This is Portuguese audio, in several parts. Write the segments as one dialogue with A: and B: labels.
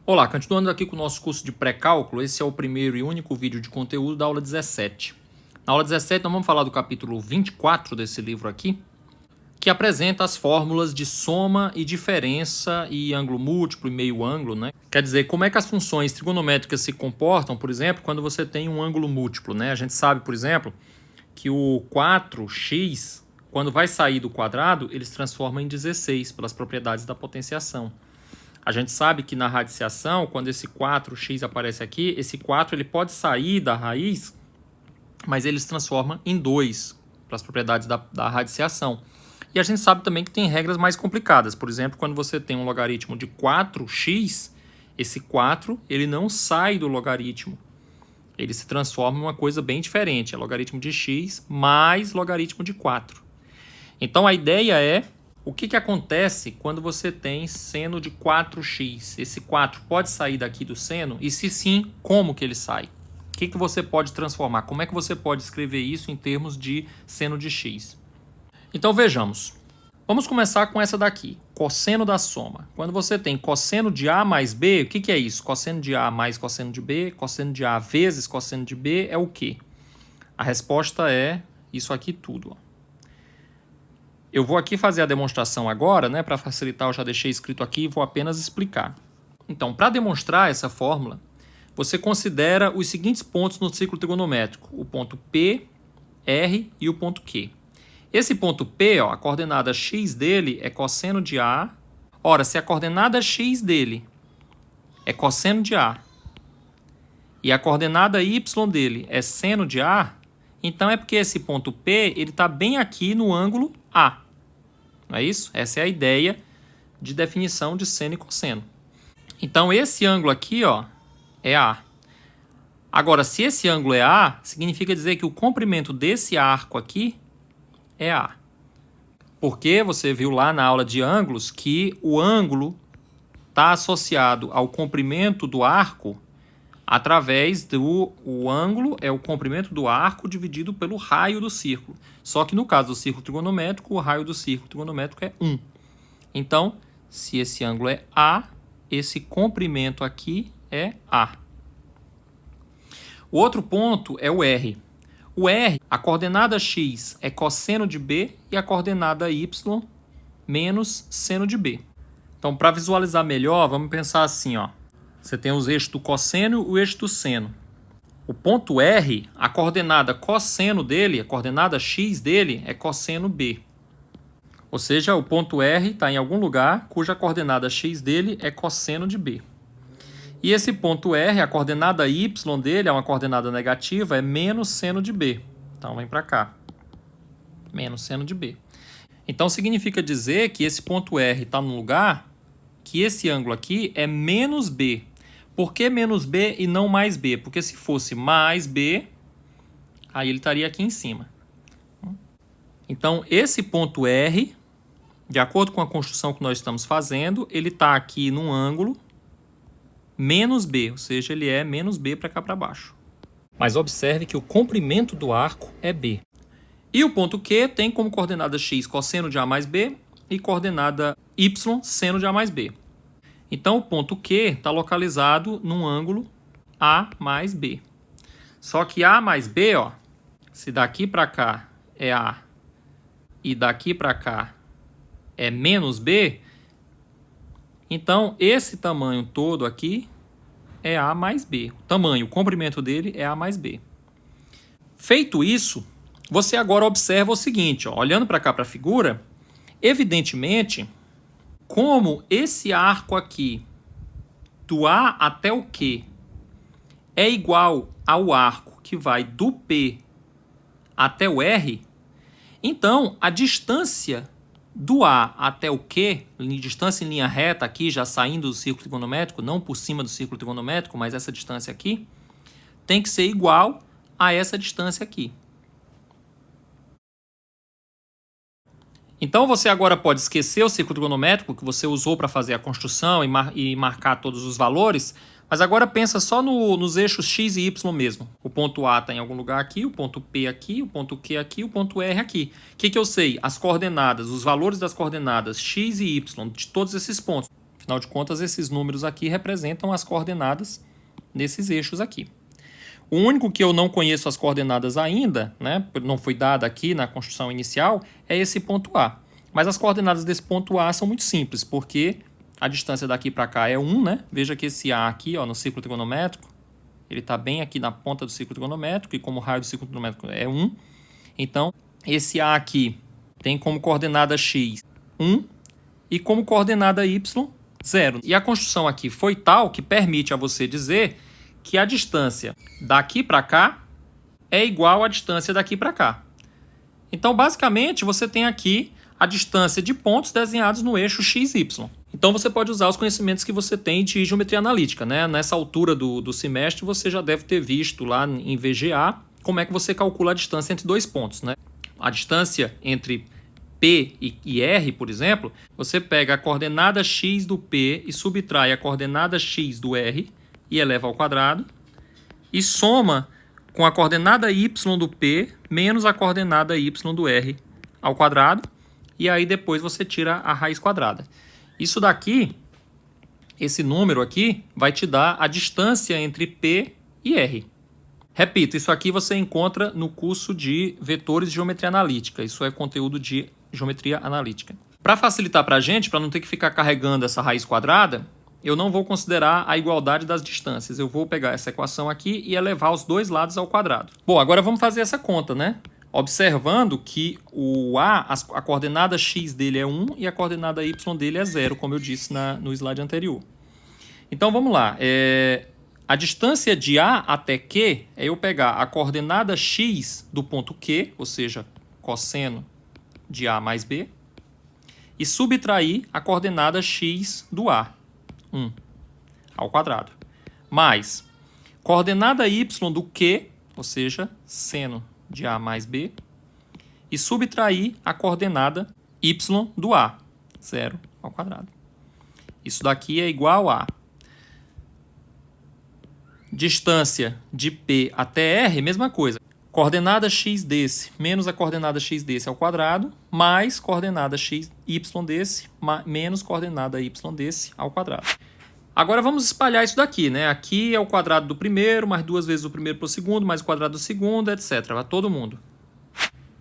A: Olá, continuando aqui com o nosso curso de pré-cálculo, esse é o primeiro e único vídeo de conteúdo da aula 17. Na aula 17 nós vamos falar do capítulo 24 desse livro aqui, que apresenta as fórmulas de soma e diferença e ângulo múltiplo e meio ângulo, né? Quer dizer, como é que as funções trigonométricas se comportam, por exemplo, quando você tem um ângulo múltiplo, né? A gente sabe, por exemplo, que o 4x, quando vai sair do quadrado, ele se transforma em 16 pelas propriedades da potenciação. A gente sabe que na radiciação, quando esse 4x aparece aqui, esse 4 ele pode sair da raiz, mas ele se transforma em 2, para as propriedades da radiciação. E a gente sabe também que tem regras mais complicadas. Por exemplo, quando você tem um logaritmo de 4x, esse 4 ele não sai do logaritmo. Ele se transforma em uma coisa bem diferente. É logaritmo de x mais logaritmo de 4. Então a ideia é... O que acontece quando você tem seno de 4x? Esse 4 pode sair daqui do seno? E se sim, como que ele sai? O que você pode transformar? Como é que você pode escrever isso em termos de seno de x? Então vejamos. Vamos começar com essa daqui, cosseno da soma. Quando você tem cosseno de A mais B, o que é isso? Cosseno de A mais cosseno de B, cosseno de A vezes cosseno de B é o quê? A resposta é isso aqui tudo, ó. Eu vou aqui fazer a demonstração agora, né? Para facilitar, eu já deixei escrito aqui e vou apenas explicar. Então, para demonstrar essa fórmula, você considera os seguintes pontos no círculo trigonométrico. O ponto P, R e o ponto Q. Esse ponto P, ó, a coordenada x dele é cosseno de A. Ora, se a coordenada x dele é cosseno de A e a coordenada y dele é seno de A, então é porque esse ponto P ele está bem aqui no ângulo A. Não é isso? Essa é a ideia de definição de seno e cosseno. Então, esse ângulo aqui, ó, é A. Agora, se esse ângulo é A, significa dizer que o comprimento desse arco aqui é A. Porque você viu lá na aula de ângulos que o ângulo está associado ao comprimento do arco através do... O ângulo é o comprimento do arco dividido pelo raio do círculo. Só que no caso do círculo trigonométrico, o raio do círculo trigonométrico é 1. Então, se esse ângulo é A, esse comprimento aqui é A. O outro ponto é o R. O R, a coordenada x é cosseno de B e a coordenada y menos seno de B. Então, para visualizar melhor, vamos pensar assim, ó. Você tem os eixos do cosseno e o eixo do seno. O ponto R, a coordenada cosseno dele, a coordenada x dele é cosseno B. Ou seja, o ponto R está em algum lugar cuja coordenada x dele é cosseno de B. E esse ponto R, a coordenada y dele é uma coordenada negativa, é menos seno de B. Então, vem para cá. Menos seno de B. Então, significa dizer que esse ponto R está num lugar que esse ângulo aqui é menos B. Por que menos B e não mais B? Porque se fosse mais B, aí ele estaria aqui em cima. Então, esse ponto R, de acordo com a construção que nós estamos fazendo, ele está aqui num ângulo menos B, ou seja, ele é menos B para cá para baixo. Mas observe que o comprimento do arco é B. E o ponto Q tem como coordenada x cosseno de A mais B e coordenada y seno de A mais B. Então, o ponto Q está localizado num ângulo A mais B. Só que A mais B, ó, se daqui para cá é A e daqui para cá é menos B, então esse tamanho todo aqui é A mais B. O tamanho, o comprimento dele é A mais B. Feito isso, você agora observa o seguinte, ó, olhando para cá para a figura, evidentemente... Como esse arco aqui, do A até o Q, é igual ao arco que vai do P até o R, então a distância do A até o Q, distância em linha reta aqui, já saindo do círculo trigonométrico, não por cima do círculo trigonométrico, mas essa distância aqui, tem que ser igual a essa distância aqui. Então, você agora pode esquecer o círculo trigonométrico que você usou para fazer a construção e marcar todos os valores, mas agora pensa só nos eixos x e y mesmo. O ponto A está em algum lugar aqui, o ponto P aqui, o ponto Q aqui, o ponto R aqui. O que eu sei? As coordenadas, os valores das coordenadas x e y de todos esses pontos. Afinal de contas, esses números aqui representam as coordenadas desses eixos aqui. O único que eu não conheço as coordenadas ainda, né, não foi dada aqui na construção inicial, é esse ponto A. Mas as coordenadas desse ponto A são muito simples, porque a distância daqui para cá é 1, né? Veja que esse A aqui, ó, no círculo trigonométrico, ele está bem aqui na ponta do círculo trigonométrico, e como o raio do círculo trigonométrico é 1, então esse A aqui tem como coordenada x 1 e como coordenada y 0. E a construção aqui foi tal que permite a você dizer que a distância daqui para cá é igual à distância daqui para cá. Então, basicamente, você tem aqui a distância de pontos desenhados no eixo x, y. Então, você pode usar os conhecimentos que você tem de geometria analítica, né? Nessa altura do semestre, você já deve ter visto lá em VGA como é que você calcula a distância entre dois pontos, né? A distância entre P e R, por exemplo, você pega a coordenada x do P e subtrai a coordenada x do R e eleva ao quadrado, e soma com a coordenada y do P menos a coordenada y do R ao quadrado, e aí depois você tira a raiz quadrada. Isso daqui, esse número aqui, vai te dar a distância entre P e R. Repito, isso aqui você encontra no curso de vetores de geometria analítica. Isso é conteúdo de geometria analítica. Para facilitar para a gente, para não ter que ficar carregando essa raiz quadrada, eu não vou considerar a igualdade das distâncias. Eu vou pegar essa equação aqui e elevar os dois lados ao quadrado. Bom, agora vamos fazer essa conta, né? Observando que o a coordenada x dele é 1 e a coordenada y dele é 0, como eu disse no slide anterior. Então, vamos lá. A distância de A até Q é eu pegar a coordenada x do ponto Q, ou seja, cosseno de A mais B, e subtrair a coordenada x do A, 1, ao quadrado, mais coordenada y do Q, ou seja, seno de A mais B, e subtrair a coordenada y do A, 0 ao quadrado. Isso daqui é igual a distância de P até R, mesma coisa. Coordenada x desse menos a coordenada x desse ao quadrado, mais coordenada x y desse menos coordenada y desse ao quadrado. Agora vamos espalhar isso daqui, né? Aqui é o quadrado do primeiro, mais duas vezes o primeiro para o segundo, mais o quadrado do segundo, etc. Para todo mundo.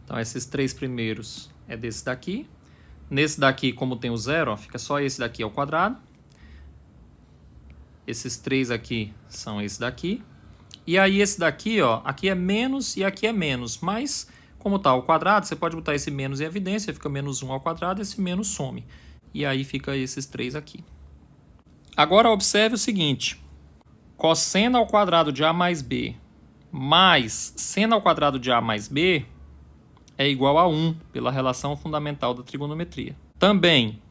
A: Então, esses três primeiros é desse daqui. Nesse daqui, como tem o zero, ó, fica só esse daqui ao quadrado. Esses três aqui são esse daqui. E aí esse daqui, ó, aqui é menos e aqui é menos. Mas, como está ao quadrado, você pode botar esse menos em evidência, fica menos 1 ao quadrado, esse menos some. E aí fica esses três aqui. Agora observe o seguinte. Cosseno ao quadrado de A mais B mais seno ao quadrado de A mais B é igual a 1, pela relação fundamental da trigonometria. Também,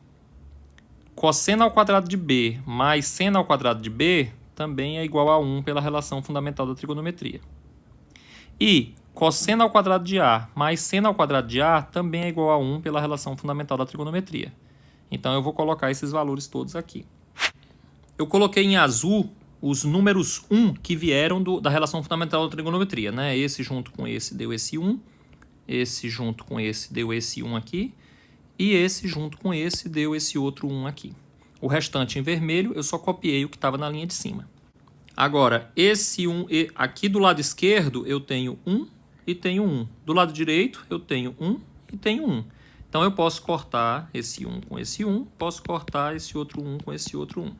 A: cosseno ao quadrado de B mais seno ao quadrado de B também é igual a 1 pela relação fundamental da trigonometria. E cosseno ao quadrado de A mais seno ao quadrado de A também é igual a 1 pela relação fundamental da trigonometria. Então, eu vou colocar esses valores todos aqui. Eu coloquei em azul os números 1 que vieram da relação fundamental da trigonometria, né? Esse junto com esse deu esse 1, esse junto com esse deu esse 1 aqui, e esse junto com esse deu esse outro 1 aqui. O restante em vermelho, eu só copiei o que estava na linha de cima. Agora, esse 1, aqui do lado esquerdo eu tenho 1 e tenho 1. Do lado direito eu tenho 1 e tenho 1. Então, eu posso cortar esse 1 com esse 1, posso cortar esse outro 1 com esse outro 1.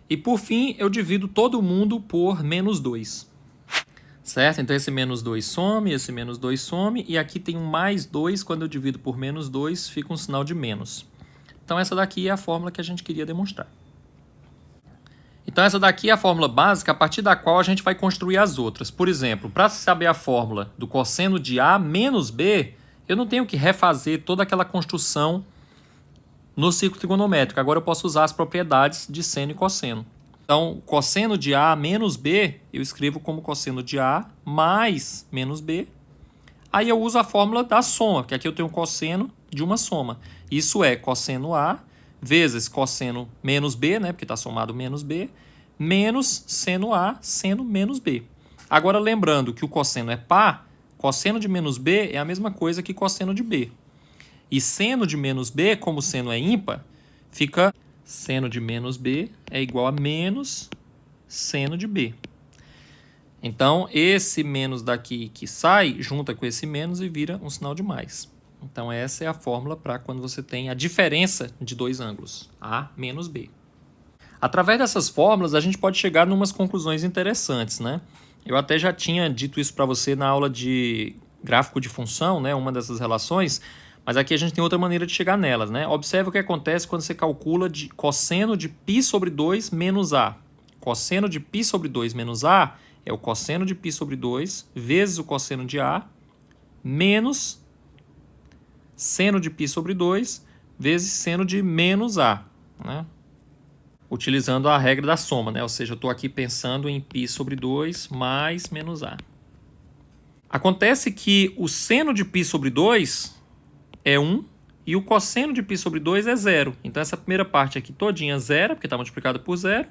A: E, por fim, eu divido todo mundo por menos 2. Certo? Então, esse menos 2 some, esse menos 2 some, e aqui tem um mais 2, quando eu divido por menos 2, fica um sinal de menos. Então, essa daqui é a fórmula que a gente queria demonstrar. Então, essa daqui é a fórmula básica a partir da qual a gente vai construir as outras. Por exemplo, para saber a fórmula do cosseno de A menos B, eu não tenho que refazer toda aquela construção no círculo trigonométrico. Agora eu posso usar as propriedades de seno e cosseno. Então, cosseno de A menos B, eu escrevo como cosseno de A mais menos B. Aí eu uso a fórmula da soma, que aqui eu tenho cosseno de uma soma. Isso é cosseno A vezes cosseno menos B, né, porque está somado menos B, menos seno A, seno menos B. Agora, lembrando que o cosseno é par, cosseno de menos B é a mesma coisa que cosseno de B. E seno de menos B, como o seno é ímpar, fica Seno de menos b é igual a menos seno de b. Então, esse menos daqui que sai, junta com esse menos e vira um sinal de mais. Então, essa é a fórmula para quando você tem a diferença de dois ângulos, A menos B. Através dessas fórmulas, a gente pode chegar em umas conclusões interessantes, né? Eu até já tinha dito isso para você na aula de gráfico de função, né? Uma dessas relações, mas aqui a gente tem outra maneira de chegar nelas, né? Observe o que acontece quando você calcula de cosseno de π sobre 2 menos A. Cosseno de π sobre 2 menos A é o cosseno de π sobre 2 vezes o cosseno de A menos seno de π sobre 2 vezes seno de menos A, né? Utilizando a regra da soma, né? Ou seja, eu estou aqui pensando em π sobre 2 mais menos A. Acontece que o seno de π sobre 2 é 1 e o cosseno de π sobre 2 é 0. Então, essa primeira parte aqui todinha é 0, porque está multiplicado por 0.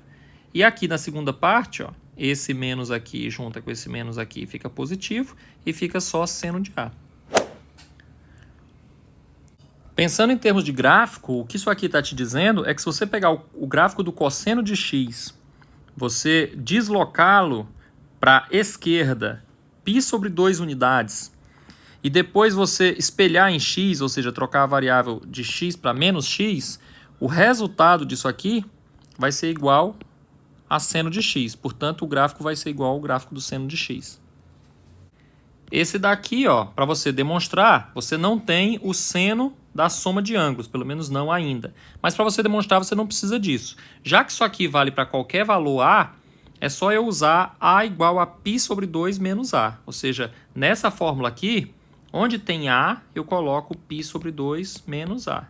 A: E aqui na segunda parte, ó, esse menos aqui junta com esse menos aqui fica positivo e fica só seno de A. Pensando em termos de gráfico, o que isso aqui está te dizendo é que se você pegar o gráfico do cosseno de x, você deslocá-lo para a esquerda, π sobre 2 unidades, e depois você espelhar em x, ou seja, trocar a variável de x para menos x, o resultado disso aqui vai ser igual a seno de x. Portanto, o gráfico vai ser igual ao gráfico do seno de x. Esse daqui, ó, para você demonstrar, você não tem o seno da soma de ângulos, pelo menos não ainda. Mas para você demonstrar, você não precisa disso. Já que isso aqui vale para qualquer valor A, é só eu usar A igual a π sobre 2 menos A. Ou seja, nessa fórmula aqui, onde tem A, eu coloco π sobre 2 menos A.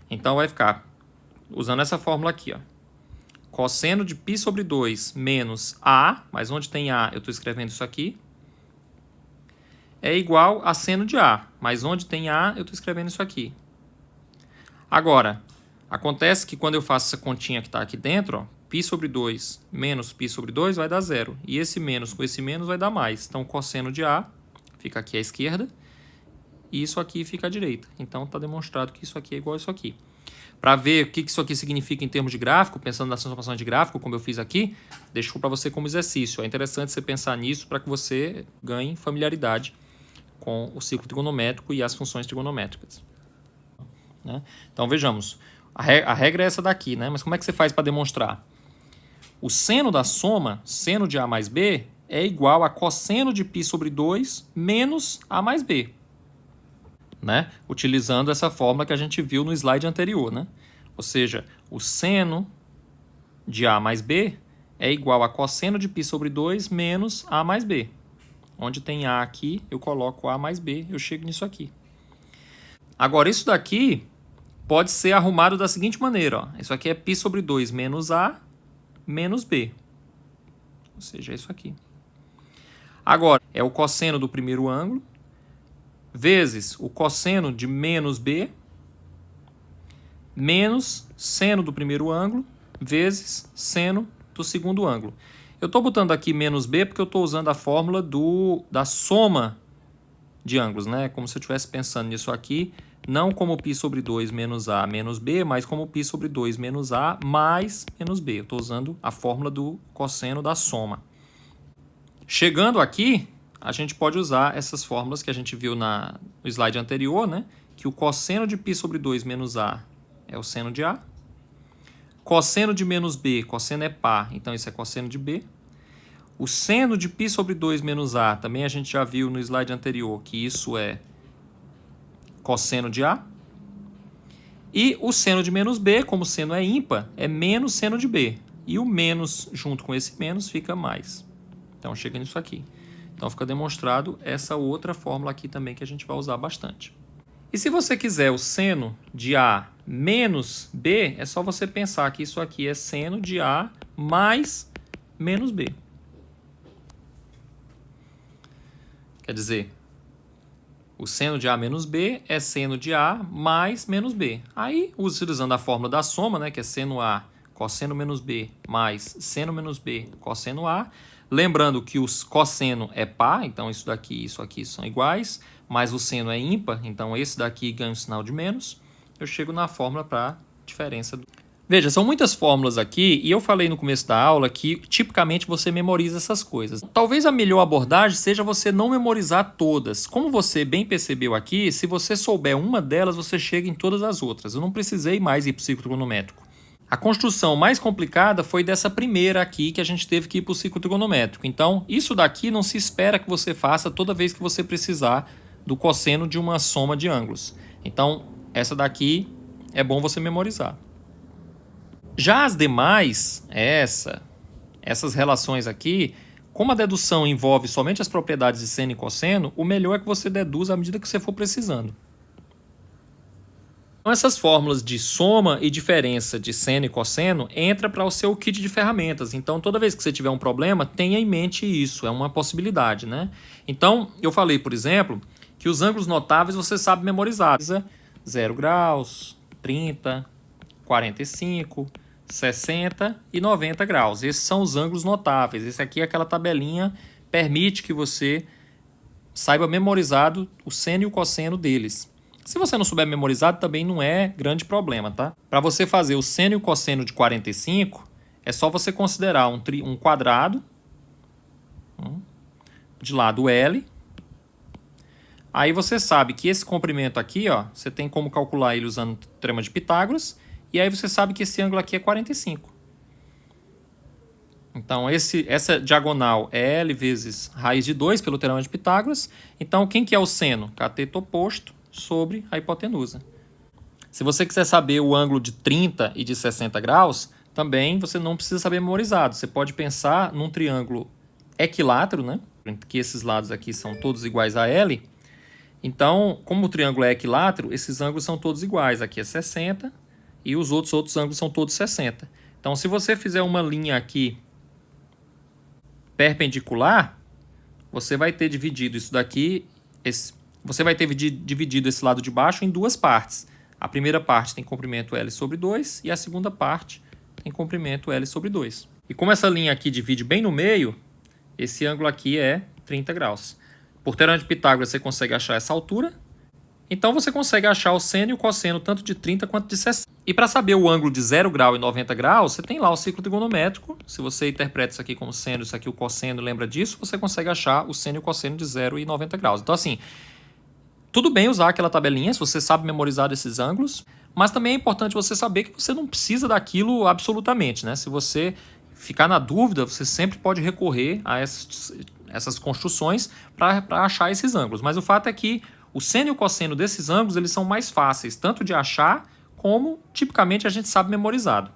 A: Então vai ficar, usando essa fórmula aqui, ó, cosseno de π sobre 2 menos A, mas onde tem A, eu estou escrevendo isso aqui, é igual a seno de A, mas onde tem A, eu estou escrevendo isso aqui. Agora, acontece que quando eu faço essa continha que está aqui dentro, ó, π sobre 2 menos π sobre 2 vai dar 0. E esse menos com esse menos vai dar mais. Então, cosseno de A fica aqui à esquerda e isso aqui fica à direita. Então, está demonstrado que isso aqui é igual a isso aqui. Para ver o que isso aqui significa em termos de gráfico, pensando nas transformações de gráfico, como eu fiz aqui, deixo para você como exercício. É interessante você pensar nisso para que você ganhe familiaridade com o círculo trigonométrico e as funções trigonométricas, né? Então, vejamos. A regra é essa daqui, né? Mas como é que você faz para demonstrar? O seno da soma, seno de A mais B, é igual a cosseno de π sobre 2 menos A mais B, né? Utilizando essa fórmula que a gente viu no slide anterior, né? Ou seja, o seno de A mais B é igual a cosseno de π sobre 2 menos A mais B. Onde tem A aqui, eu coloco A mais B, eu chego nisso aqui. Agora, isso daqui pode ser arrumado da seguinte maneira, ó. Isso aqui é π sobre 2 menos A menos B. Ou seja, é isso aqui. Agora, é o cosseno do primeiro ângulo vezes o cosseno de menos B menos seno do primeiro ângulo vezes seno do segundo ângulo. Eu estou botando aqui menos B porque eu estou usando a fórmula da soma de ângulos, né? Como se eu estivesse pensando nisso aqui, não como π sobre 2 menos A menos B, mas como π sobre 2 menos A mais menos B. Eu estou usando a fórmula do cosseno da soma. Chegando aqui, a gente pode usar essas fórmulas que a gente viu no slide anterior, né? Que o cosseno de π sobre 2 menos A é o seno de A. Cosseno de menos B, cosseno é par, então isso é cosseno de B. O seno de π sobre 2 menos A, também a gente já viu no slide anterior que isso é cosseno de A. E o seno de menos B, como o seno é ímpar, é menos seno de B. E o menos junto com esse menos fica mais. Então chega nisso aqui. Então fica demonstrado essa outra fórmula aqui também que a gente vai usar bastante. E se você quiser o seno de A menos B, é só você pensar que isso aqui é seno de A mais menos B. Quer dizer, o seno de A menos B é seno de A mais menos B. Aí, utilizando a fórmula da soma, né, que é seno A, cosseno menos B, mais seno menos B, cosseno A. Lembrando que o cosseno é par, então isso daqui e isso aqui são iguais, mas o seno é ímpar, então esse daqui ganha um sinal de menos. Eu chego na fórmula para diferença. Veja, são muitas fórmulas aqui e eu falei no começo da aula que tipicamente você memoriza essas coisas. Talvez a melhor abordagem seja você não memorizar todas. Como você bem percebeu aqui, se você souber uma delas, você chega em todas as outras. Eu não precisei mais ir para o ciclo trigonométrico. A construção mais complicada foi dessa primeira aqui que a gente teve que ir para o ciclo trigonométrico. Então, isso daqui não se espera que você faça toda vez que você precisar do cosseno de uma soma de ângulos. Então, essa daqui é bom você memorizar. Já as demais, essas relações aqui, como a dedução envolve somente as propriedades de seno e cosseno, o melhor é que você deduza à medida que você for precisando. Então, essas fórmulas de soma e diferença de seno e cosseno entra para o seu kit de ferramentas. Então, toda vez que você tiver um problema, tenha em mente isso, é uma possibilidade, né? Então, eu falei, por exemplo, que os ângulos notáveis você sabe memorizar. 0 graus, 30, 45, 60 e 90 graus. Esses são os ângulos notáveis. Esse aqui é aquela tabelinha, permite que você saiba memorizado o seno e o cosseno deles. Se você não souber memorizado, também não é grande problema, tá? Para você fazer o seno e o cosseno de 45, é só você considerar um quadrado de lado L. Aí você sabe que esse comprimento aqui, ó, você tem como calcular ele usando o teorema de Pitágoras. E aí você sabe que esse ângulo aqui é 45. Então, essa diagonal é L vezes raiz de 2 pelo teorema de Pitágoras. Então, quem que é o seno? Cateto oposto sobre a hipotenusa. Se você quiser saber o ângulo de 30 e de 60 graus, também você não precisa saber memorizado. Você pode pensar num triângulo equilátero, né? Que esses lados aqui são todos iguais a L. Então, como o triângulo é equilátero, esses ângulos são todos iguais. Aqui é 60 e os outros ângulos são todos 60. Então, se você fizer uma linha aqui perpendicular, você vai ter dividido isso daqui, você vai ter dividido esse lado de baixo em duas partes. A primeira parte tem comprimento L sobre 2 e a segunda parte tem comprimento L sobre 2. E como essa linha aqui divide bem no meio, esse ângulo aqui é 30 graus. Por teorema de Pitágoras você consegue achar essa altura. Então você consegue achar o seno e o cosseno tanto de 30 quanto de 60. E para saber o ângulo de 0 grau e 90 graus, você tem lá o ciclo trigonométrico. Se você interpreta isso aqui como seno, isso aqui o cosseno, lembra disso, você consegue achar o seno e o cosseno de 0 e 90 graus. Então assim, tudo bem usar aquela tabelinha se você sabe memorizar desses ângulos, mas também é importante você saber que você não precisa daquilo absolutamente, né? Se você ficar na dúvida, você sempre pode recorrer a essas construções para achar esses ângulos. Mas o fato é que o seno e o cosseno desses ângulos eles são mais fáceis, tanto de achar, como tipicamente a gente sabe memorizado.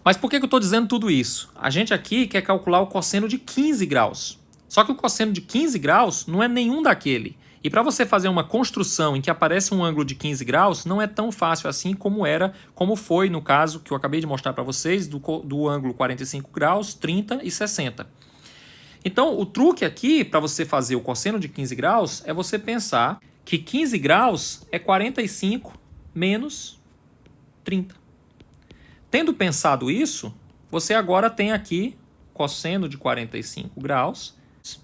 A: Mas por que eu estou dizendo tudo isso? A gente aqui quer calcular o cosseno de 15 graus. Só que o cosseno de 15 graus não é nenhum daquele. E para você fazer uma construção em que aparece um ângulo de 15 graus, não é tão fácil assim como foi no caso que eu acabei de mostrar para vocês, do ângulo 45 graus, 30 e 60. Então, o truque aqui para você fazer o cosseno de 15 graus é você pensar que 15 graus é 45 menos 30. Tendo pensado isso, você agora tem aqui cosseno de 45 graus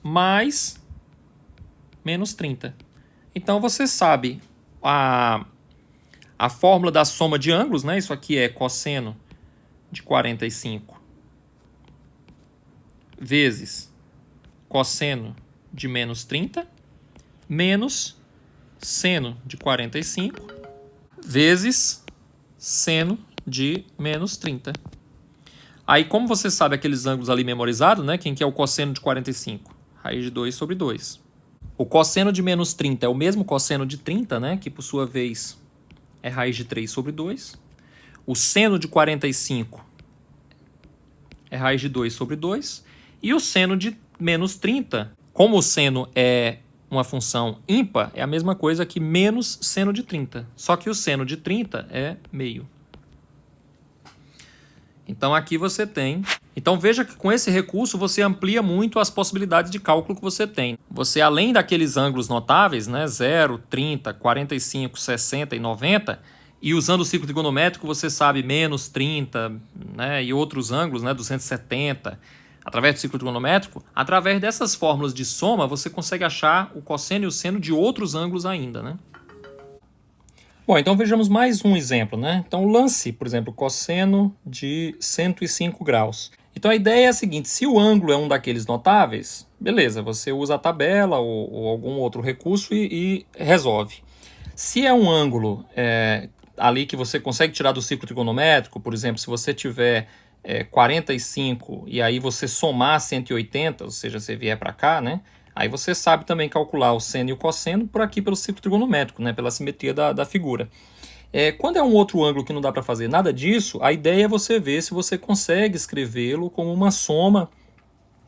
A: mais menos 30. Então, você sabe a fórmula da soma de ângulos, né? Isso aqui é cosseno de 45 vezes cosseno de menos 30 menos seno de 45 vezes seno de menos 30. Aí, como você sabe aqueles ângulos ali memorizados, né? Quem que é o cosseno de 45? Raiz de 2 sobre 2. O cosseno de menos 30 é o mesmo cosseno de 30, né? Que por sua vez é raiz de 3 sobre 2. O seno de 45 é raiz de 2 sobre 2. E o seno de menos 30, como o seno é uma função ímpar, é a mesma coisa que menos seno de 30. Só que o seno de 30 é meio. Então aqui você tem... Então veja que com esse recurso você amplia muito as possibilidades de cálculo que você tem. Você, além daqueles ângulos notáveis, né, 0, 30, 45, 60 e 90, e usando o ciclo trigonométrico você sabe menos 30, né, e outros ângulos, né, 270, através do ciclo trigonométrico, através dessas fórmulas de soma você consegue achar o cosseno e o seno de outros ângulos ainda, né? Bom, então vejamos mais um exemplo, né? Então lance, por exemplo, cosseno de 105 graus. Então a ideia é a seguinte: se o ângulo é um daqueles notáveis, beleza, você usa a tabela ou algum outro recurso e resolve. Se é um ângulo ali que você consegue tirar do círculo trigonométrico, por exemplo, se você tiver 45 e aí você somar 180, ou seja, você vier para cá, né? Aí você sabe também calcular o seno e o cosseno por aqui pelo círculo trigonométrico, né? Pela simetria da figura. Quando é um outro ângulo que não dá para fazer nada disso, a ideia é você ver se você consegue escrevê-lo como uma soma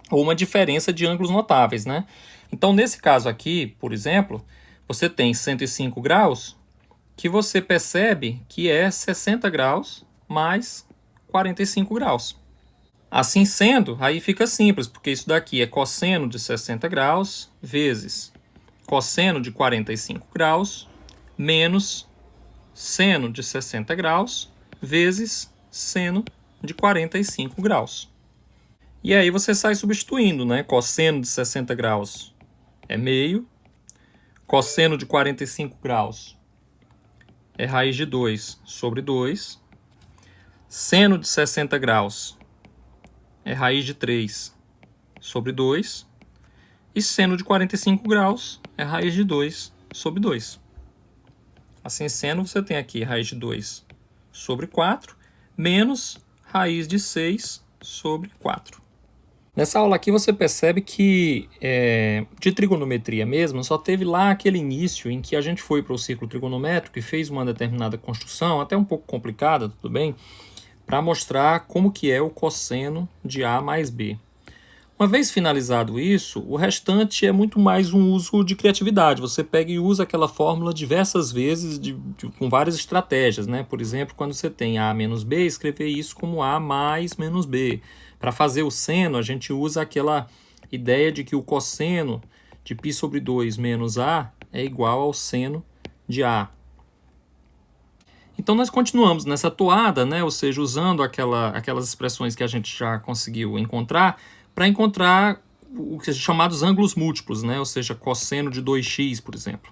A: ou uma diferença de ângulos notáveis, né? Então, nesse caso aqui, por exemplo, você tem 105 graus, que você percebe que é 60 graus mais 45 graus. Assim sendo, aí fica simples, porque isso daqui é cosseno de 60 graus vezes cosseno de 45 graus menos seno de 60 graus vezes seno de 45 graus. E aí você sai substituindo, né? Cosseno de 60 graus é meio, cosseno de 45 graus é raiz de 2 sobre 2, seno de 60 graus é raiz de 3 sobre 2, e seno de 45 graus é raiz de 2 sobre 2. Assim sendo, você tem aqui raiz de 2 sobre 4, menos raiz de 6 sobre 4. Nessa aula aqui você percebe que de trigonometria mesmo, só teve lá aquele início em que a gente foi para o círculo trigonométrico e fez uma determinada construção, até um pouco complicada, tudo bem, para mostrar como que é o cosseno de A mais B. Uma vez finalizado isso, o restante é muito mais um uso de criatividade. Você pega e usa aquela fórmula diversas vezes com várias estratégias, né? Por exemplo, quando você tem A menos B, escrever isso como A mais menos B. Para fazer o seno, a gente usa aquela ideia de que o cosseno de π sobre 2 menos A é igual ao seno de A. Então nós continuamos nessa toada, né? Ou seja, usando aquelas expressões que a gente já conseguiu encontrar, para encontrar o que são chamados ângulos múltiplos, né? Ou seja, cosseno de 2x, por exemplo.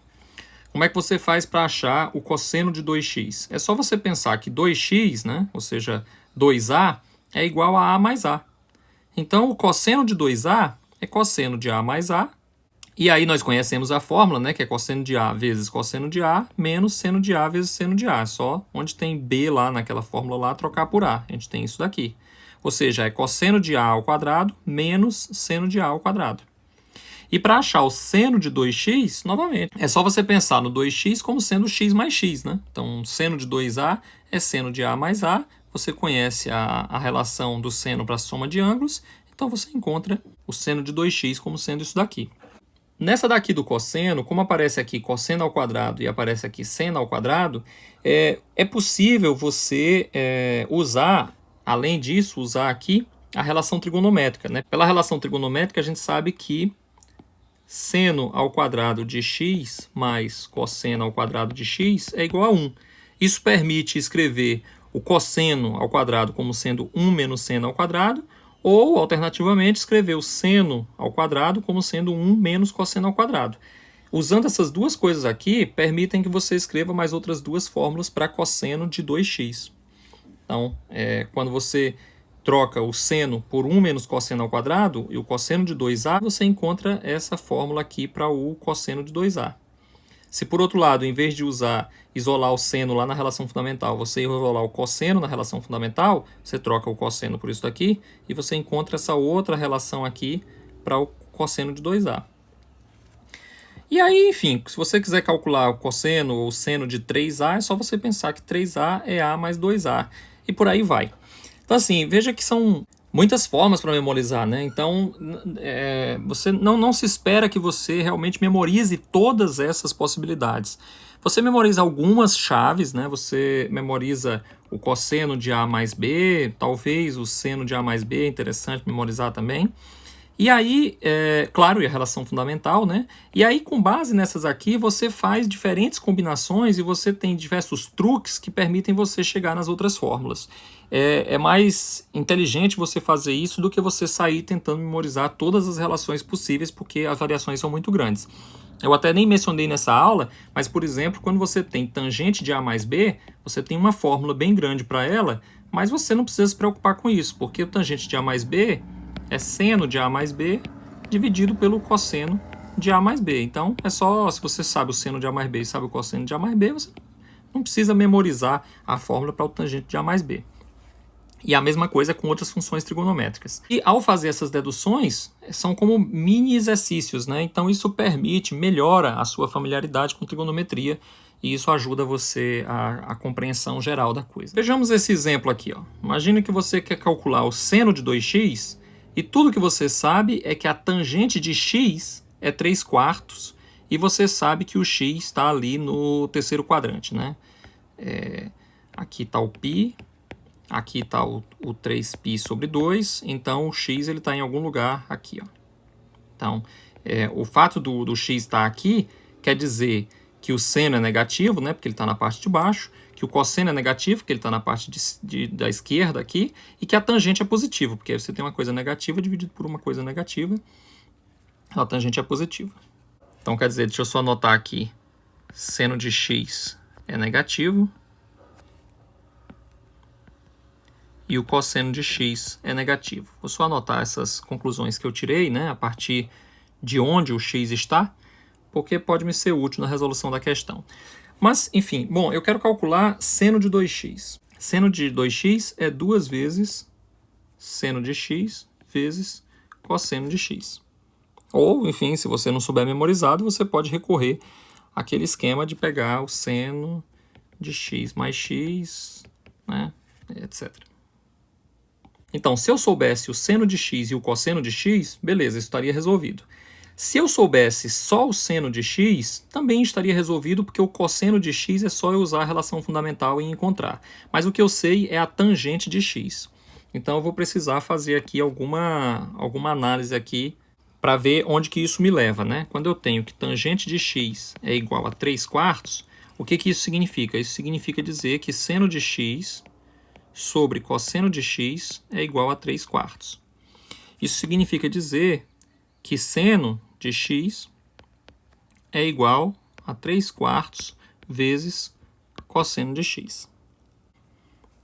A: Como é que você faz para achar o cosseno de 2x? É só você pensar que 2x, né? Ou seja, 2a, é igual a mais a. Então, o cosseno de 2a é cosseno de a mais a. E aí nós conhecemos a fórmula, né, que é cosseno de A vezes cosseno de A, menos seno de A vezes seno de A. Só onde tem B lá naquela fórmula lá, trocar por A. A gente tem isso daqui. Ou seja, é cosseno de A ao quadrado menos seno de A ao quadrado. E para achar o seno de 2x, novamente, é só você pensar no 2x como sendo x mais x, né? Então, seno de 2a é seno de A mais A. Você conhece a relação do seno para a soma de ângulos, então você encontra o seno de 2x como sendo isso daqui. Nessa daqui do cosseno, como aparece aqui cosseno ao quadrado e aparece aqui seno ao quadrado, é possível você usar, além disso, usar aqui a relação trigonométrica, né? Pela relação trigonométrica, a gente sabe que seno ao quadrado de x mais cosseno ao quadrado de x é igual a 1. Isso permite escrever o cosseno ao quadrado como sendo 1 menos seno ao quadrado, ou, alternativamente, escrever o seno ao quadrado como sendo 1 menos cosseno ao quadrado. Usando essas duas coisas aqui, permitem que você escreva mais outras duas fórmulas para cosseno de 2x. Então, quando você troca o seno por 1 menos cosseno ao quadrado e o cosseno de 2a, você encontra essa fórmula aqui para o cosseno de 2a. Se, por outro lado, em vez de isolar o seno lá na relação fundamental, você isolar o cosseno na relação fundamental, você troca o cosseno por isso daqui e você encontra essa outra relação aqui para o cosseno de 2a. E aí, enfim, se você quiser calcular o cosseno ou o seno de 3a, é só você pensar que 3a é a mais 2a e por aí vai. Então, assim, veja que são muitas formas para memorizar, né? Então, você não se espera que você realmente memorize todas essas possibilidades. Você memoriza algumas chaves, né? Você memoriza o cosseno de A mais B, talvez o seno de A mais B, é interessante memorizar também. E aí, claro, e a relação fundamental, né? E aí, com base nessas aqui, você faz diferentes combinações e você tem diversos truques que permitem você chegar nas outras fórmulas. É mais inteligente você fazer isso do que você sair tentando memorizar todas as relações possíveis, porque as variações são muito grandes. Eu até nem mencionei nessa aula, mas, por exemplo, quando você tem tangente de A mais B, você tem uma fórmula bem grande para ela, mas você não precisa se preocupar com isso, porque o tangente de A mais B é seno de A mais B dividido pelo cosseno de A mais B. Então, é só, se você sabe o seno de A mais B e sabe o cosseno de A mais B, você não precisa memorizar a fórmula para o tangente de A mais B. E a mesma coisa com outras funções trigonométricas. E ao fazer essas deduções, são como mini exercícios, né? Então isso melhora a sua familiaridade com trigonometria e isso ajuda você a compreensão geral da coisa. Vejamos esse exemplo aqui, ó. Imagina que você quer calcular o seno de 2x e tudo que você sabe é que a tangente de x é 3/4 e você sabe que o x está ali no terceiro quadrante, né? Aqui está o π. Aqui está o 3π sobre 2, então o x está em algum lugar aqui. Ó. Então, o fato do x estar aqui quer dizer que o seno é negativo, né, porque ele está na parte de baixo, que o cosseno é negativo, porque ele está na parte da esquerda aqui, e que a tangente é positiva, porque aí você tem uma coisa negativa dividido por uma coisa negativa, a tangente é positiva. Então, quer dizer, deixa eu só anotar aqui, seno de x é negativo, e o cosseno de x é negativo. Vou só anotar essas conclusões que eu tirei, né, a partir de onde o x está, porque pode me ser útil na resolução da questão. Mas, enfim, bom, eu quero calcular seno de 2x. Seno de 2x é 2 vezes seno de x vezes cosseno de x. Ou, enfim, se você não souber memorizado, você pode recorrer àquele esquema de pegar o seno de x mais x, né, etc. Então, se eu soubesse o seno de x e o cosseno de x, beleza, isso estaria resolvido. Se eu soubesse só o seno de x, também estaria resolvido, porque o cosseno de x é só eu usar a relação fundamental e encontrar. Mas o que eu sei é a tangente de x. Então, eu vou precisar fazer aqui alguma análise aqui para ver onde que isso me leva, né? Quando eu tenho que tangente de x é igual a 3/4, o que isso significa? Isso significa dizer que seno de x sobre cosseno de x é igual a 3/4. Isso significa dizer que seno de x é igual a 3/4 vezes cosseno de x.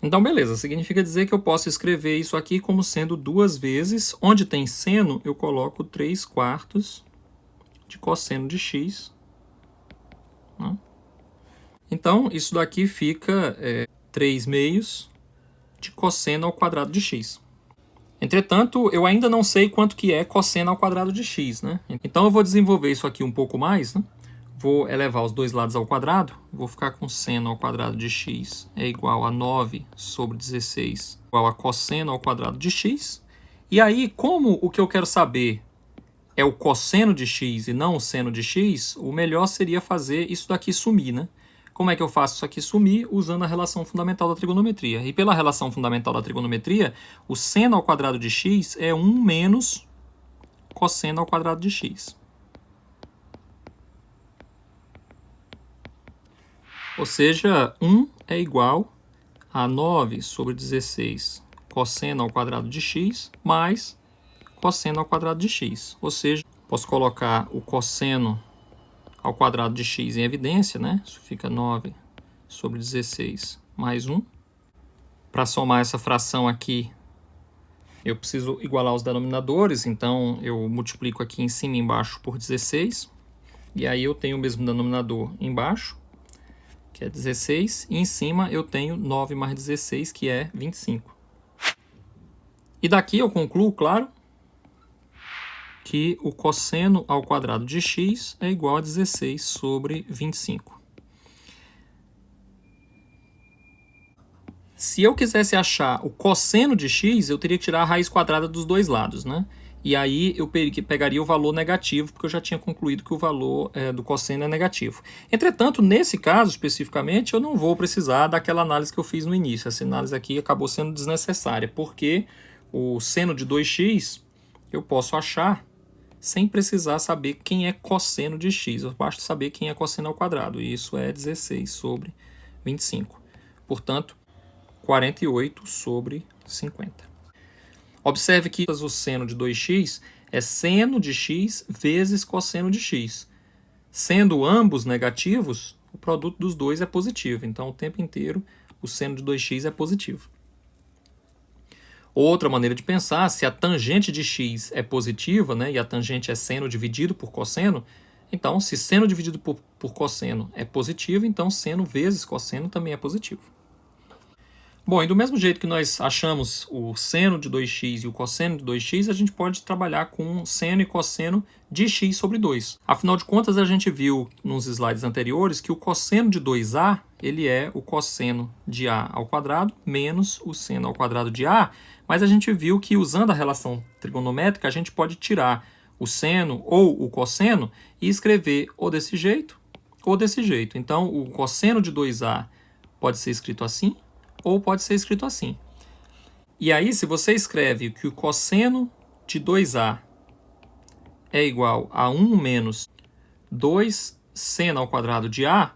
A: Então, beleza, significa dizer que eu posso escrever isso aqui como sendo 2 vezes, onde tem seno, eu coloco 3/4 de cosseno de x. Né? Então, isso daqui fica 3/2 de cosseno ao quadrado de x. Entretanto, eu ainda não sei quanto que é cosseno ao quadrado de x, né? Então eu vou desenvolver isso aqui um pouco mais, né? Vou elevar os dois lados ao quadrado, vou ficar com seno ao quadrado de x é igual a 9 sobre 16 igual a cosseno ao quadrado de x. E aí, como o que eu quero saber é o cosseno de x e não o seno de x, o melhor seria fazer isso daqui sumir, né? Como é que eu faço isso aqui sumir? Usando a relação fundamental da trigonometria. E pela relação fundamental da trigonometria, o seno ao quadrado de x é 1 menos cosseno ao quadrado de x. Ou seja, 1 é igual a 9 sobre 16 cosseno ao quadrado de x mais cosseno ao quadrado de x. Ou seja, posso colocar o cosseno ao quadrado de x em evidência, né? Isso fica 9 sobre 16 mais 1. Para somar essa fração aqui, eu preciso igualar os denominadores, então eu multiplico aqui em cima e embaixo por 16. E aí eu tenho o mesmo denominador embaixo, que é 16, e em cima eu tenho 9 mais 16, que é 25. E daqui eu concluo, claro, que o cosseno ao quadrado de x é igual a 16 sobre 25. Se eu quisesse achar o cosseno de x, eu teria que tirar a raiz quadrada dos dois lados, né? E aí eu pegaria o valor negativo, porque eu já tinha concluído que o valor do cosseno é negativo. Entretanto, nesse caso especificamente, eu não vou precisar daquela análise que eu fiz no início. Essa análise aqui acabou sendo desnecessária, porque o seno de 2x eu posso achar sem precisar saber quem é cosseno de x. Eu basta saber quem é cosseno ao quadrado, e isso é 16 sobre 25. Portanto, 48 sobre 50. Observe que o seno de 2x é seno de x vezes cosseno de x. Sendo ambos negativos, o produto dos dois é positivo. Então, o tempo inteiro, o seno de 2x é positivo. Outra maneira de pensar, se a tangente de x é positiva, né, e a tangente é seno dividido por cosseno, então, se seno dividido por cosseno é positivo, então seno vezes cosseno também é positivo. Bom, e do mesmo jeito que nós achamos o seno de 2x e o cosseno de 2x, a gente pode trabalhar com seno e cosseno de x sobre 2. Afinal de contas, a gente viu nos slides anteriores que o cosseno de 2a ele é o cosseno de a ao quadrado menos o seno ao quadrado de a, mas a gente viu que usando a relação trigonométrica, a gente pode tirar o seno ou o cosseno e escrever ou desse jeito ou desse jeito. Então, o cosseno de 2a pode ser escrito assim, ou pode ser escrito assim. E aí, se você escreve que o cosseno de 2a é igual a 1 menos 2 seno ao quadrado de a,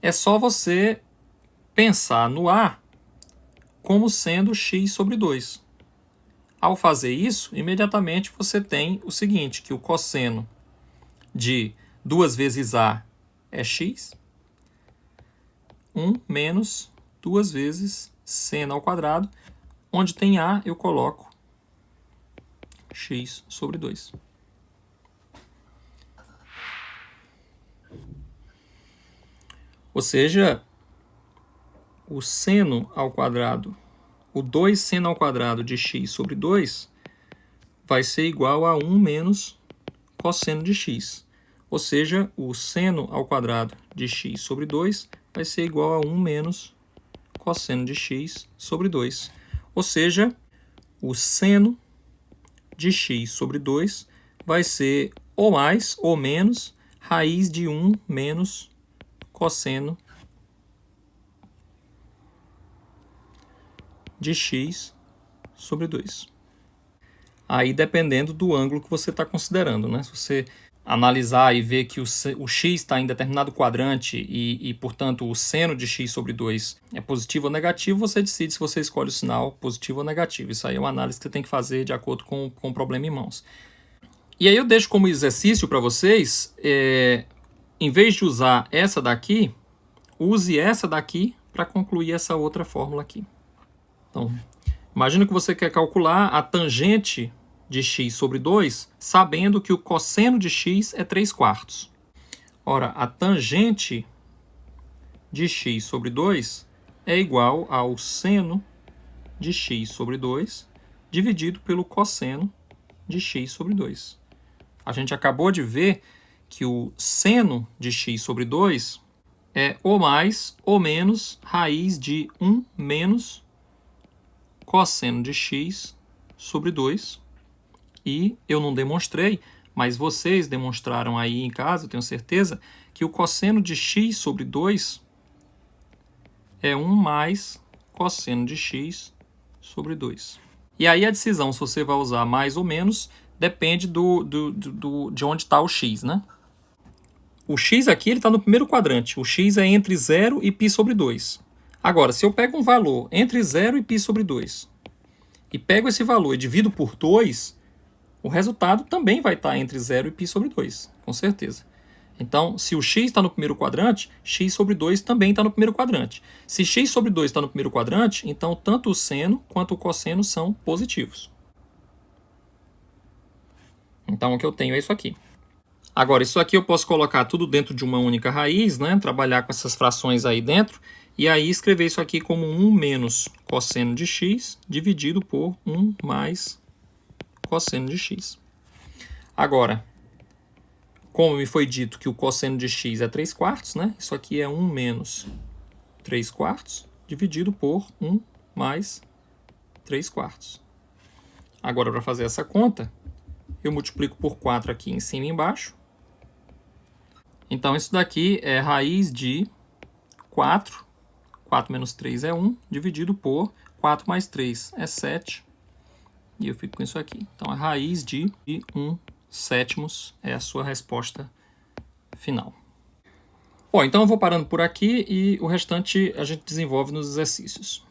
A: é só você pensar no a como sendo x sobre 2. Ao fazer isso, imediatamente você tem o seguinte, que o cosseno de 2 vezes a é x, 1 menos 2 vezes seno ao quadrado, onde tem a, eu coloco x sobre 2. Ou seja, o seno ao quadrado, o 2 seno ao quadrado de x sobre 2 vai ser igual a 1 menos cosseno de x. Ou seja, o seno ao quadrado de x sobre 2 vai ser igual a 1 menos cosseno de x sobre 2. Ou seja, o seno de x sobre 2 vai ser ou mais ou menos raiz de 1 menos cosseno de x sobre 2. Aí dependendo do ângulo que você está considerando, né? Se você analisar e ver que o x está em determinado quadrante e, portanto, o seno de x sobre 2 é positivo ou negativo, você decide se você escolhe o sinal positivo ou negativo. Isso aí é uma análise que você tem que fazer de acordo com o problema em mãos. E aí eu deixo como exercício para vocês, em vez de usar essa daqui, use essa daqui para concluir essa outra fórmula aqui. Então, imagina que você quer calcular a tangente de x sobre 2, sabendo que o cosseno de x é 3/4. Ora, a tangente de x sobre 2 é igual ao seno de x sobre 2 dividido pelo cosseno de x sobre 2. A gente acabou de ver que o seno de x sobre 2 é ou mais ou menos raiz de 1 menos cosseno de x sobre 2. E eu não demonstrei, mas vocês demonstraram aí em casa, eu tenho certeza, que o cosseno de x sobre 2 é 1 mais cosseno de x sobre 2. E aí a decisão se você vai usar mais ou menos depende de onde está o x, né? O x aqui está no primeiro quadrante. O x é entre 0 e π sobre 2. Agora, se eu pego um valor entre 0 e π sobre 2 e pego esse valor e divido por 2, o resultado também vai estar entre 0 e π sobre 2, com certeza. Então, se o x está no primeiro quadrante, x sobre 2 também está no primeiro quadrante. Se x sobre 2 está no primeiro quadrante, então tanto o seno quanto o cosseno são positivos. Então, o que eu tenho é isso aqui. Agora, isso aqui eu posso colocar tudo dentro de uma única raiz, né? Trabalhar com essas frações aí dentro, e aí escrever isso aqui como 1 menos cosseno de x dividido por 1 mais cosseno de x. Agora, como me foi dito que o cosseno de x é 3/4, né? Isso aqui é 1 menos 3/4 dividido por 1 mais 3/4. Agora, para fazer essa conta, eu multiplico por 4 aqui em cima e embaixo. Então, isso daqui é raiz de 4. 4 menos 3 é 1, dividido por 4 mais 3 é 7. E eu fico com isso aqui. Então, a raiz de 1/7 é a sua resposta final. Bom, então eu vou parando por aqui e o restante a gente desenvolve nos exercícios.